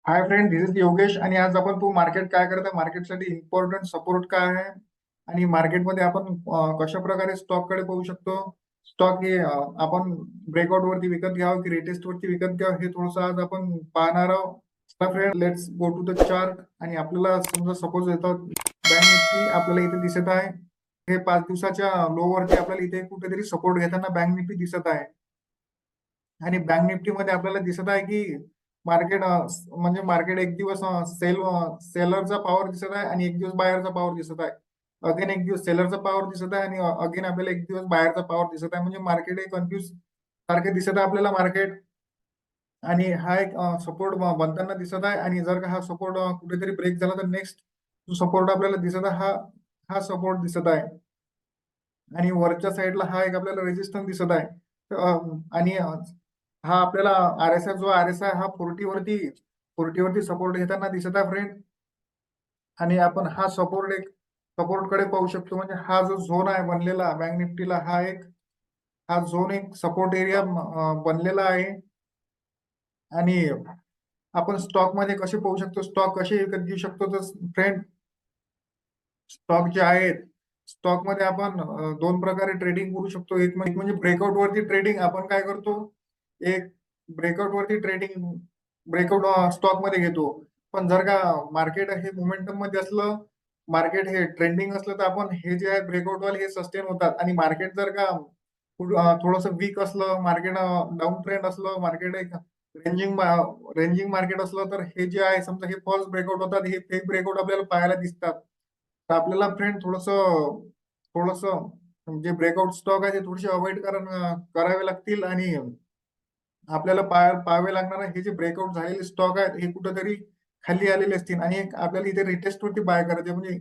Hi friend, this is Yogesh आणि आज आपण तू मार्केट काय करत आहे, मार्केटसाठी इम्पॉर्टंट सपोर्ट काय आहे आणि मार्केटमध्ये आपण कशा प्रकारे स्टॉक कडे पाहू शकतो. स्टॉक हे आपण ब्रेकआउट वरती विकत घ्यावं की रिटेस्ट वरती विकत घ्यावं हे थोडंसं आज आपण पाहणार आहोत. Friend, let's go to the chart. आणि आपल्याला समजा सपोज येतात बँक निफ्टी आपल्याला इथे दिसत आहे. हे 5 दिवसाच्या लो वरती आपल्याला इथे कुठेतरी सपोर्ट घेताना बँक निफ्टी दिसत आहे. आणि बँक निफ्टी मध्ये आपल्याला दिसत आहे की मार्केट म्हणजे मार्केट एक दिवस सेलरचा पॉवर दिसत आहे आणि एक दिवस बायरचा पॉवर दिसत आहे. अगेन एक दिवस सेलरचा पॉवर दिसत आहे आणि अगेन आपल्याला एक दिवस बायरचा पॉवर दिसत आहे. म्हणजे मार्केट हे कन्फ्युज सारखे दिसत आहे आपल्याला मार्केट. आणि हा एक सपोर्ट बनताना दिसत आहे. आणि जर का हा सपोर्ट कुठेतरी ब्रेक झाला तर नेक्स्ट जो सपोर्ट आपल्याला दिसत आहे हा हा सपोर्ट दिसत आहे. आणि वरच्या साईडला हा एक आपल्याला रेजिस्टन्स दिसत आहे. आणि हा आपल्याला आरएसआय जो आरएसआय हा 40 वरती सपोर्ट घेताना दिसत आहे फ्रेंड. आणि आपण हा सपोर्ट कडे पाहू शकतो. म्हणजे हा जो झोन आहे बनलेला बँक निफ्टीला हा झोन एक सपोर्ट एरिया बनलेला आहे. आणि आपण स्टॉक मध्ये कसे पाहू शकतो, स्टॉक कसे विकत घेऊ शकतो. तर फ्रेंड, स्टॉक जे आहेत स्टॉक मध्ये आपण दोन प्रकारे ट्रेडिंग करू शकतो. एक म्हणजे ब्रेकआउट वरती ट्रेडिंग. आपण काय करतो, एक ब्रेकआउट वरती ट्रेडिंग ब्रेकआउट स्टॉक मध्ये घेतो. पण जर का मार्केट हे मोमेंटम मध्ये असलं, मार्केट हे ट्रेंडिंग असलं, तर आपण हे जे आहे ब्रेकआउट वाले हे सस्टेन होतात. आणि मार्केट जर का थोडस वीक असलं, मार्केट डाऊन ट्रेंड असलं, मार्केट एक रेंजिंग मार्केट असलं, तर हे जे आहे समजा हे फॉल्स ब्रेकआउट होतात, हे फेक ब्रेकआउट आपल्याला पाहायला दिसतात. तर आपल्याला फ्रेंड थोडस थोडस जे ब्रेकआउट स्टॉक आहे ते थोडेसे अवॉइड करावे लागतील. आणि आपल्याला पाहावे लागणार आहे हे जे ब्रेकआउट झालेले स्टॉक आहेत हे कुठेतरी खाली आलेले असतील. आणि एक आपल्याला इथे रिटेस्ट वरती बाय करायचे. म्हणजे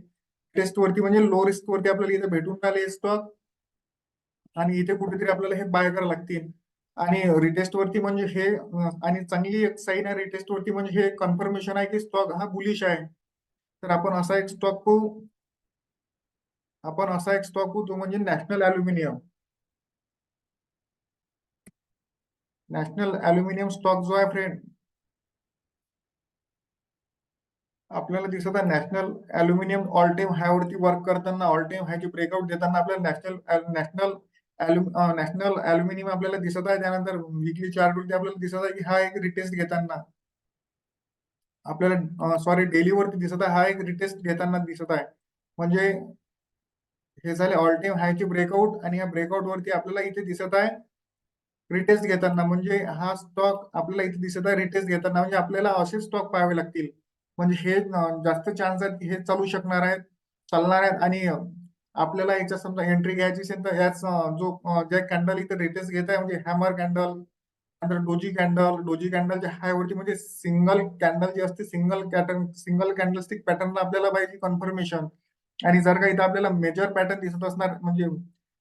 टेस्ट वरती म्हणजे लो रिस्क वरती आपल्याला इथे भेटून आले स्टॉक. आणि इथे कुठेतरी आपल्याला हे बाय करावे लागतील. आणि रिटेस्ट वरती म्हणजे हे आणि चांगली एक साईन आहे रिटेस्ट वरती, म्हणजे हे कन्फर्मेशन आहे की स्टॉक हा बुलिश आहे. तर आपण असा एक स्टॉक तो म्हणजे नॅशनल ॲल्युमिनियम स्टॉक जो आहे फ्रेंड, आपल्याला दिसत आहे नॅशनल ॲल्युमिनियम ऑल टाइम हाय वरती वर्क करताना, ऑल टाइम हायची ब्रेकआउट देताना आपल्याला नॅशनल ॲल्युमिनियम आपल्याला दिसत आहे. त्यानंतर वीकली चार्ट वरती आपल्याला दिसत आहे की हा एक रिटेस्ट घेताना आपल्याला सॉरी डेली वरती दिसत आहे, हा एक रिटेस्ट घेताना दिसत आहे. म्हणजे हे झाले ऑल टाइम हायची ब्रेकआउट. आणि या ब्रेकआउट वरती आपल्याला इथे दिसत आहे रिटेस्ट घेताना. म्हणजे हा स्टॉक आपल्याला इथे दिसत आहे रिटेस्ट घेताना. म्हणजे आपल्याला असे स्टॉक पाहावे लागतील. म्हणजे हे जास्त चान्स आहेत की हे चालणार आहेत. आणि आपल्याला याच्या समजा एंट्री घ्यायची असेल तर याच ज्या कॅन्डल इथे रिटेस्ट घेत आहे, म्हणजे हॅमर कॅन्डल, नंतर डोजी कॅन्डलच्या हाय वरती, म्हणजे सिंगल कॅन्डल जी असते, सिंगल कॅन्डलस्टिक पॅटर्न आपल्याला पाहिजे कन्फर्मेशन. आणि जर का इथं आपल्याला मेजर पॅटर्न दिसत असणार, म्हणजे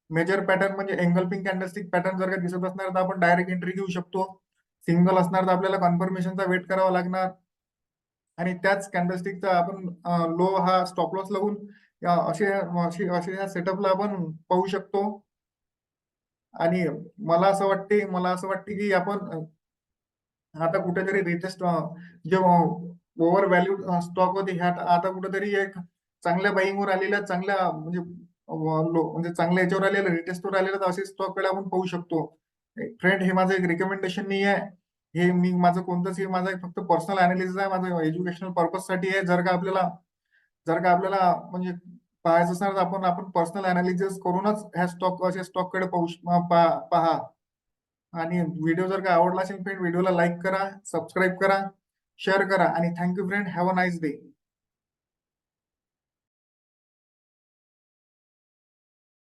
मेजर पॅटर्न म्हणजे एंगल्फिंग कॅन्डलस्टिक पॅटर्न जर का दिसत असणार तर आपण डायरेक्ट एंट्री घेऊ शकतो. सिंगल असणार तर आपल्याला कन्फर्मेशनचा वेट करावा लागणार. आणि त्याच कॅन्डलस्टिकचा आपण लो हा स्टॉप लॉस लावून असे ह्या सेटअपला आपण पाहू शकतो. आणि मला असं वाटते की आपण आता कुठेतरी रिटेस्ट जे ओव्हर व्हॅल्यू स्टॉक होते ह्या आता कुठेतरी एक चांगल्या बाईंगवर आलेल्या, चांगल्या म्हणजे म्हणजे चांगल्या याच्यावर आलेल्या, रिटेस्टवर आलेल्या, तर असे स्टॉक कडे आपण पाहू शकतो. फ्रेंड, हे माझं एक रिकमेंडेशन नाही आहे. हे माझं कोणतंच, हे माझं फक्त पर्सनल अनालिसिस आहे, माझं एज्युकेशनल पर्पज साठी आहे. जर का आपल्याला म्हणजे पाहायचं असणार तर आपण पर्सनल अनालिसिस करूनच ह्या अशा स्टॉक कडे पहा. आणि व्हिडिओ जर का आवडला असेल फ्रेंड, व्हिडिओला लाईक करा, सबस्क्राईब करा, शेअर करा. आणि thank you friend, have a nice day.